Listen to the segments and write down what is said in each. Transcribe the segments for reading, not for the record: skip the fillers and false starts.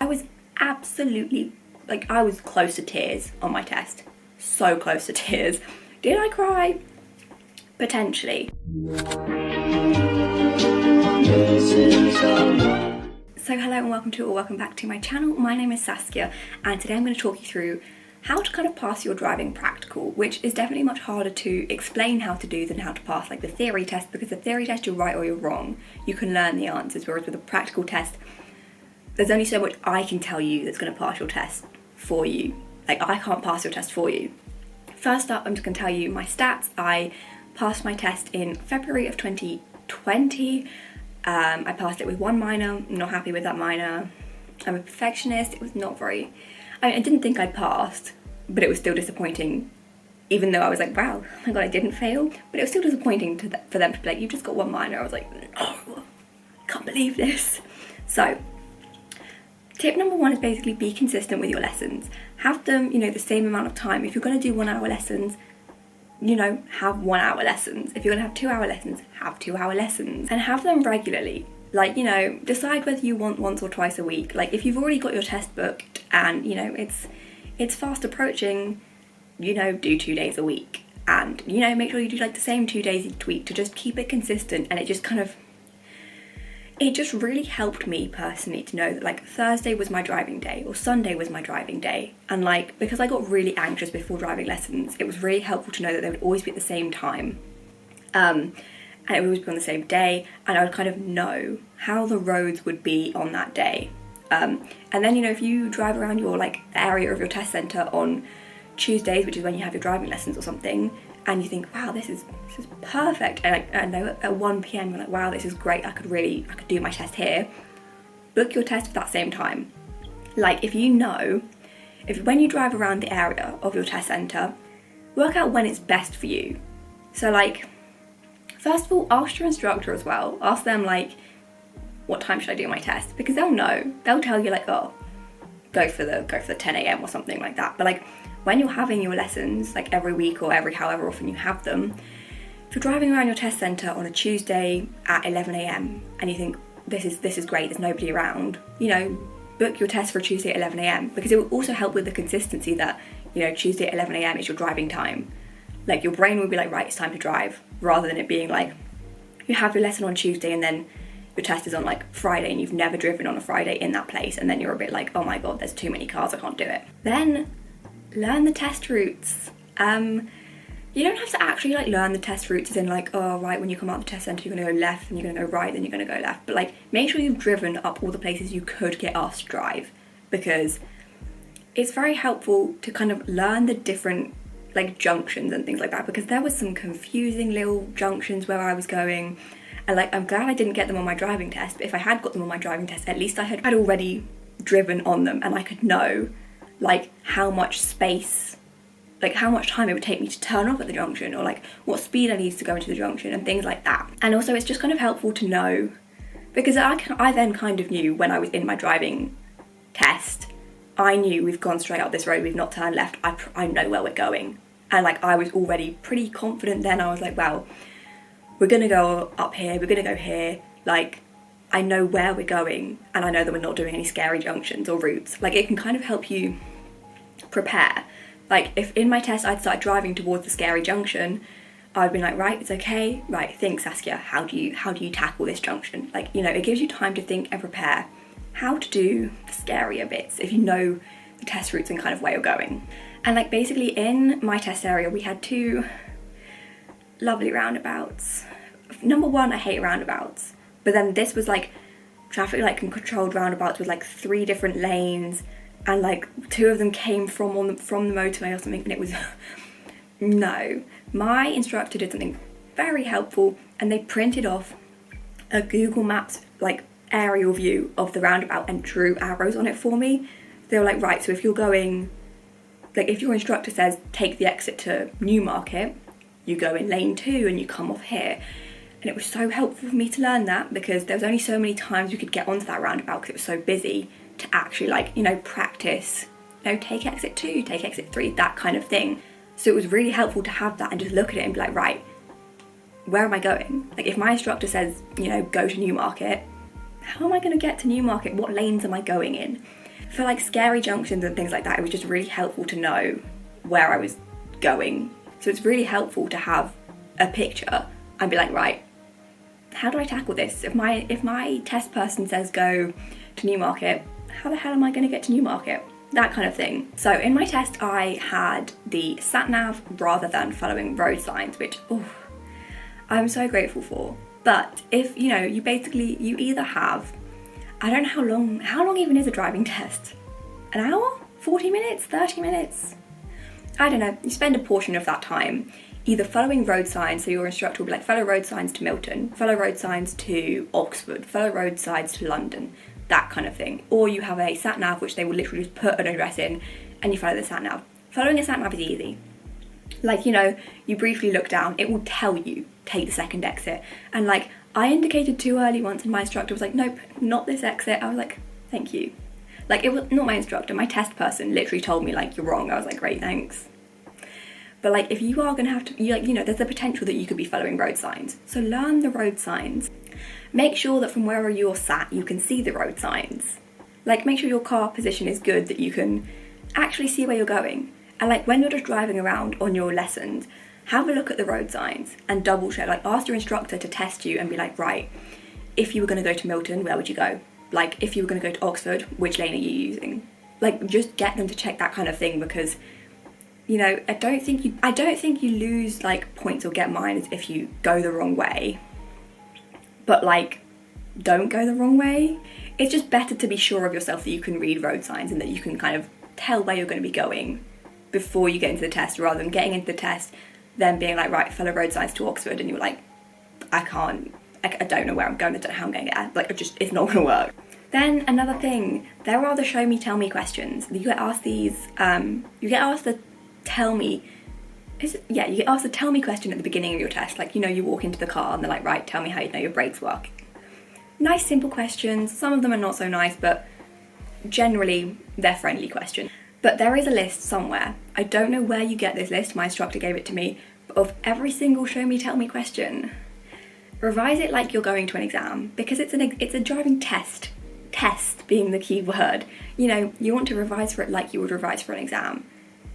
was absolutely, like, I was close to tears on my test. So close to tears. Did I cry? Potentially. So hello and welcome back to my channel. My name is Saskia, and today I'm going to talk you through how to kind of pass your driving practical, which is definitely much harder to explain how to do than how to pass like the theory test, because the theory test you're right or you're wrong. You can learn the answers, whereas with a practical test, there's only so much I can tell you that's going to pass your test for you. Like, I can't pass your test for you. First up, I'm just going to tell you my stats. I passed my test in February of 2020. I passed it with one minor. I'm not happy with that minor. I'm a perfectionist. It was not very... I didn't think I'd passed, but it was still disappointing, even though I was like, wow, oh my god, I didn't fail. But it was still disappointing for them to be like, you've just got one minor. I was like, no, I can't believe this. So, tip number one is basically be consistent with your lessons. Have them, the same amount of time. If you're going to do 1 hour lessons, have 1 hour lessons. If you're going to have 2 hour lessons, have 2 hour lessons. And have them regularly. Like, decide whether you want once or twice a week. Like, if you've already got your test booked and, it's fast approaching, do 2 days a week. And, make sure you do like the same 2 days each week to just keep it consistent. And it just really helped me personally to know that like Thursday was my driving day or Sunday was my driving day. And like, because I got really anxious before driving lessons, it was really helpful to know that they would always be at the same time. And it would always be on the same day, and I would kind of know how the roads would be on that day. And then, if you drive around your the area of your test centre on Tuesdays, which is when you have your driving lessons or something, and you think, wow, this is perfect, and I know at 1 PM you're like, wow, this is great, I could do my test here. Book your test for that same time. Like, when you drive around the area of your test centre, work out when it's best for you. So first of all, ask your instructor as well. Ask them what time should I do my test? Because they'll know. They'll tell you oh, go for the 10 AM or something like that. But when you're having your lessons every week or every however often you have them, if you're driving around your test centre on a Tuesday at 11 AM and you think this is great, there's nobody around, book your test for Tuesday at 11 AM, because it will also help with the consistency that Tuesday at 11 AM is your driving time. Your brain will be right, it's time to drive, rather than it being you have your lesson on Tuesday and then your test is on Friday and you've never driven on a Friday in that place, and then you're a bit oh my god, there's too many cars, I can't do it. Then learn the test routes. You don't have to actually learn the test routes as in oh right, when you come out of the test centre you're going to go left, and you're going to go right, then you're going to go left. But make sure you've driven up all the places you could get asked to drive, because it's very helpful to kind of learn the different junctions and things like that, because there was some confusing little junctions where I was going, and I'm glad I didn't get them on my driving test, but if I had got them on my driving test, at least I had already driven on them, and I could know how much space, how much time it would take me to turn off at the junction, or what speed I needed to go into the junction and things like that. And also it's just kind of helpful to know, because I then kind of knew when I was in my driving test, I knew we've gone straight up this road, we've not turned left, I know where we're going. And I was already pretty confident then. I was well, we're gonna go up here, we're gonna go here, I know where we're going, and I know that we're not doing any scary junctions or routes. It can kind of help you prepare. If in my test I'd started driving towards the scary junction, I'd be right, it's okay, right, think Saskia, how do you tackle this junction? It gives you time to think and prepare how to do the scarier bits if you know the test routes and kind of where you're going. And basically in my test area we had 2 lovely roundabouts. Number one, I hate roundabouts, but then this was traffic controlled roundabouts with 3 different lanes, and 2 of them came from the motorway or something, and it was no. My instructor did something very helpful, and they printed off a Google Maps aerial view of the roundabout and drew arrows on it for me. They were right, so if you're going, if your instructor says take the exit to Newmarket, you go in lane 2 and you come off here. And it was so helpful for me to learn that, because there was only so many times you could get onto that roundabout because it was so busy, to actually practice, take exit 2, take exit 3, that kind of thing. So it was really helpful to have that and just look at it and be right, where am I going? If my instructor says, go to Newmarket, how am I going to get to Newmarket? What lanes am I going in? For like scary junctions and things like that, it was just really helpful to know where I was going. So it's really helpful to have a picture and be like, right, how do I tackle this? If my test person says go to Newmarket, how the hell am I going to get to Newmarket? That kind of thing. So in my test, I had the sat nav rather than following road signs, which I'm so grateful for. But if you either have, I don't know how long even is a driving test? An hour? 40 minutes? 30 minutes? I don't know. You spend a portion of that time either following road signs, so your instructor will be like, follow road signs to Milton, follow road signs to Oxford, follow road signs to London, that kind of thing. Or you have a sat nav, which they will literally just put an address in and you follow the sat nav. Following a sat nav is easy. Like, you briefly look down, it will tell you, take the second exit. And like, I indicated too early once and my instructor was like, nope, not this exit. I was like, thank you. Like, it was not my instructor, my test person literally told me like, you're wrong. I was like, great, thanks. But like, if you are gonna have to, there's a potential that you could be following road signs. So learn the road signs. Make sure that from wherever you're sat, you can see the road signs. Like, make sure your car position is good, that you can actually see where you're going. And like, when you're just driving around on your lessons, have a look at the road signs and double check. Like, ask your instructor to test you and be like, right, if you were gonna go to Milton, where would you go? Like, if you were gonna go to Oxford, which lane are you using? Like, just get them to check that kind of thing, because I don't think you lose like points or get minors if you go the wrong way. But like, don't go the wrong way. It's just better to be sure of yourself that you can read road signs and that you can kind of tell where you're going to be going before you get into the test, rather than getting into the test, then being like, right, follow road signs to Oxford, and you're like, I don't know where I'm going, I don't know how I'm going to get there. Like, it's not going to work. Then another thing, there are the show me, tell me questions. You get asked these, you get asked the tell me question at the beginning of your test. Like, you walk into the car and they're like, right, tell me how you know your brakes work. Nice, simple questions. Some of them are not so nice, but generally they're friendly questions. But there is a list somewhere. I don't know where you get this list. My instructor gave it to me, of every single show me, tell me question. Revise it like you're going to an exam, because it's a driving test. Test being the key word. You want to revise for it like you would revise for an exam.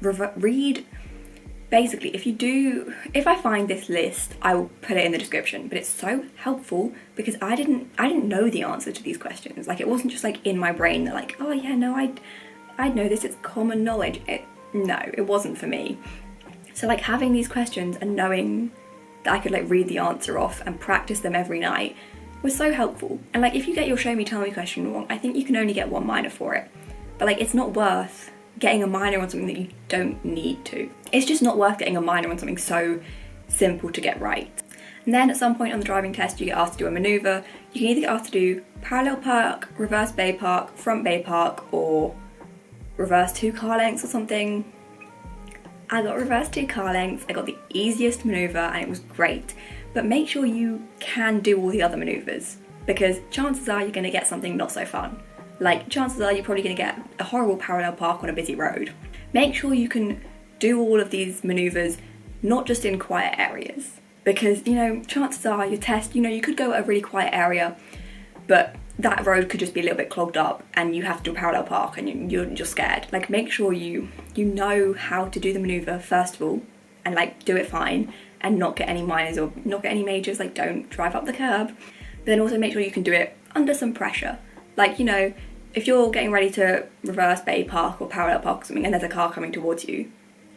Read, basically, if I find this list, I will put it in the description, but it's so helpful because I didn't know the answer to these questions. Like, it wasn't just like in my brain that like, oh yeah, no, I know this, it's common knowledge. It wasn't for me. So like, having these questions and knowing that I could like read the answer off and practice them every night was so helpful. And like, if you get your show me tell me question wrong, I think you can only get 1 minor for it. But like, it's not worth getting a minor on something that you don't need to. It's just not worth getting a minor on something so simple to get right. And then at some point on the driving test, you get asked to do a manoeuvre. You can either get asked to do parallel park, reverse bay park, front bay park, or reverse 2 car lengths or something. I got reverse 2 car lengths. I got the easiest manoeuvre and it was great. But make sure you can do all the other manoeuvres, because chances are you're going to get something not so fun. Like, chances are you're probably going to get a horrible parallel park on a busy road. Make sure you can do all of these manoeuvres, not just in quiet areas. Because, chances are your test, you could go at a really quiet area, but that road could just be a little bit clogged up and you have to do a parallel park and you're scared. Like, make sure you know how to do the manoeuvre first of all, and like, do it fine and not get any minors or not get any majors. Like, don't drive up the curb. But then also make sure you can do it under some pressure. Like, if you're getting ready to reverse bay park or parallel park or something and there's a car coming towards you,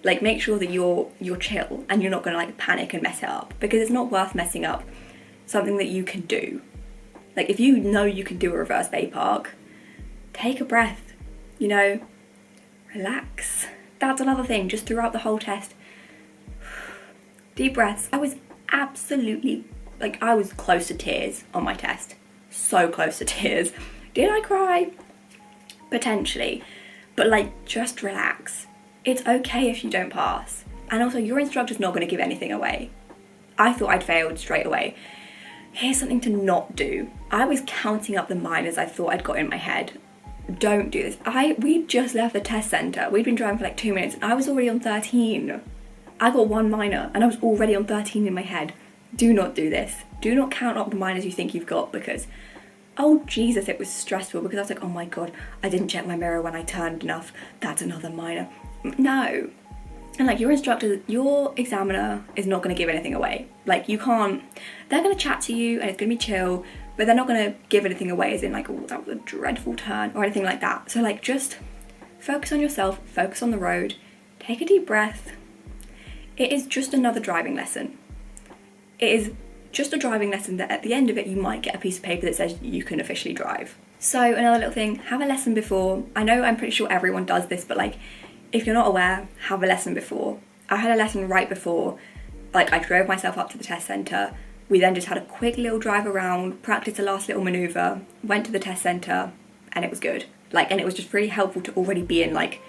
like, make sure that you're chill and you're not going to like panic and mess it up, because it's not worth messing up something that you can do. Like, if you know you can do a reverse bay park, take a breath, relax. That's another thing, just throughout the whole test, deep breaths. I was absolutely, I was close to tears on my test. So close to tears. Did I cry? Potentially. But just relax. It's okay if you don't pass. And also, your instructor's not going to give anything away. I thought I'd failed straight away. Here's something to not do. I was counting up the minors I thought I'd got in my head. Don't do this. We just left the test centre. We'd been driving for 2 minutes and I was already on 13. I got 1 minor and I was already on 13 in my head. Do not do this. Do not count up the minors you think you've got, because Oh Jesus, it was stressful because I was like, oh my God, I didn't check my mirror when I turned enough. That's another minor. No. And like your instructor, your examiner is not going to give anything away. Like you can't, they're going to chat to you and it's going to be chill, but they're not going to give anything away as in like, oh, that was a dreadful turn or anything like that. So like just focus on yourself, focus on the road, take a deep breath. It is just another driving lesson. It is just a driving lesson that at the end of it, you might get a piece of paper that says you can officially drive. So another little thing, have a lesson before. I know I'm pretty sure everyone does this, but like, if you're not aware, have a lesson before. I had a lesson right before, like I drove myself up to the test centre. We then just had a quick little drive around, practiced the last little manoeuvre, went to the test centre, and it was good. Like, and it was just really helpful to already be in like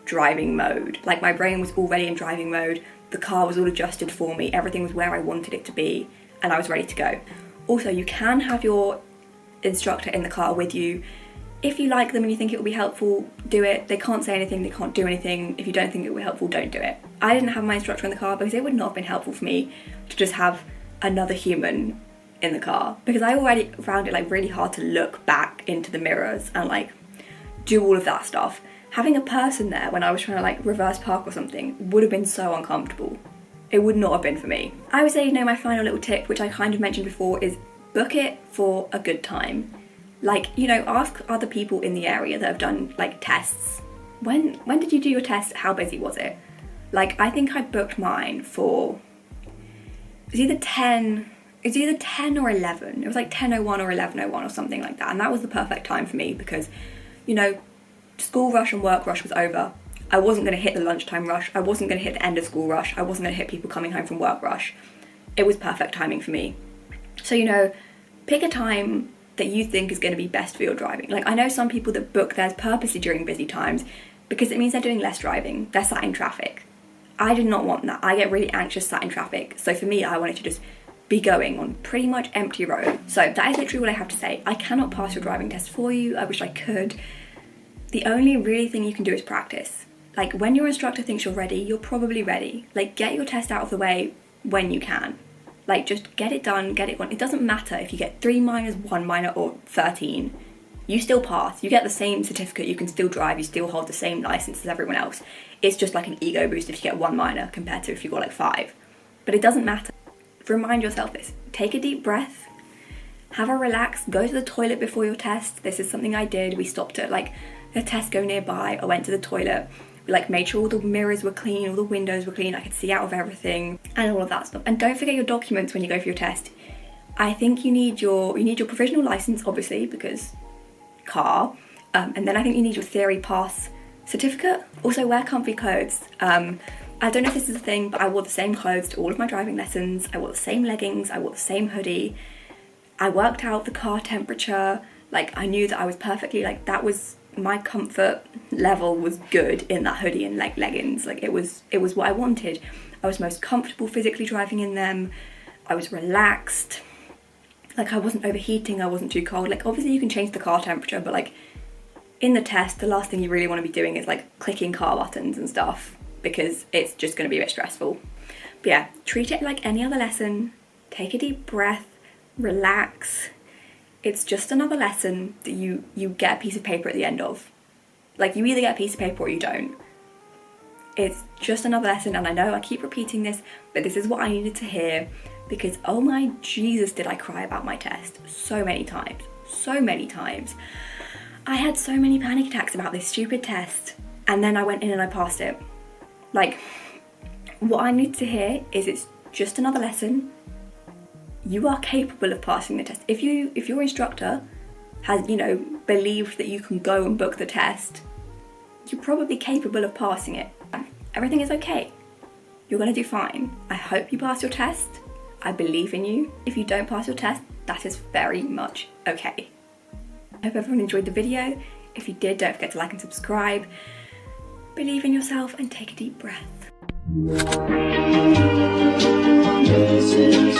driving mode. Like my brain was already in driving mode. The car was all adjusted for me. Everything was where I wanted it to be, and I was ready to go. Also, you can have your instructor in the car with you. If you like them and you think it will be helpful, do it. They can't say anything, they can't do anything. If you don't think it will be helpful, don't do it. I didn't have my instructor in the car because it would not have been helpful for me to just have another human in the car, because I already found it like really hard to look back into the mirrors and like do all of that stuff. Having a person there when I was trying to like reverse park or something would have been so uncomfortable. It would not have been for me. I would say, you know, my final little tip, which I kind of mentioned before, is book it for a good time. Like, you know, ask other people in the area that have done like tests. When did you do your test? How busy was it? Like, I think I booked mine for, it was either 10 or 11. It was like 10:01 or 11:01 or something like that. And that was the perfect time for me because, you know, school rush and work rush was over. I wasn't going to hit the lunchtime rush. I wasn't going to hit the end of school rush. I wasn't going to hit people coming home from work rush. It was perfect timing for me. So, you know, pick a time that you think is going to be best for your driving. Like, I know some people that book theirs purposely during busy times because it means they're doing less driving. They're sat in traffic. I did not want that. I get really anxious sat in traffic. So for me, I wanted to just be going on pretty much empty road. So that is literally what I have to say. I cannot pass your driving test for you. I wish I could. The only really thing you can do is practice. Like, when your instructor thinks you're ready, you're probably ready. Like, get your test out of the way when you can. Like, just get it done, get it on. It doesn't matter if you get 3 minors, 1 minor, or 13. You still pass. You get the same certificate. You can still drive. You still hold the same license as everyone else. It's just like an ego boost if you get 1 minor compared to if you got like 5. But it doesn't matter. Remind yourself this. Take a deep breath. Have a relax. Go to the toilet before your test. This is something I did. We stopped at like a Tesco nearby. I went to the toilet. We like made sure all the mirrors were clean, all the windows were clean. I could see out of everything and all of that stuff. And don't forget your documents when you go for your test. I think you need your provisional license, obviously, because car. And then I think you need your theory pass certificate. Also, wear comfy clothes. I don't know if this is a thing, but I wore the same clothes to all of my driving lessons. I wore the same leggings. I wore the same hoodie. I worked out the car temperature. Like, I knew that I was perfectly, like, that was, my comfort level was good in that hoodie and like leggings. Like, it was what I wanted. I was most comfortable physically driving in them. I was relaxed. Like, I wasn't overheating. I wasn't too cold. Like, obviously you can change the car temperature, but like in the test, the last thing you really want to be doing is like clicking car buttons and stuff, because it's just going to be a bit stressful. But yeah, treat it like any other lesson. Take a deep breath, relax. It's just another lesson that you get a piece of paper at the end of. Like, you either get a piece of paper or you don't. It's just another lesson, and I know I keep repeating this, but this is what I needed to hear, because oh my Jesus, did I cry about my test so many times. So many times. I had so many panic attacks about this stupid test, and then I went in and I passed it. Like, what I need to hear is it's just another lesson. You are capable of passing the test. If your instructor has, you know, believed that you can go and book the test, you're probably capable of passing it. Everything is okay. You're gonna do fine. I hope you pass your test. I believe in you. If you don't pass your test, that is very much okay. I hope everyone enjoyed the video. If you did, don't forget to like and subscribe. Believe in yourself and take a deep breath. This is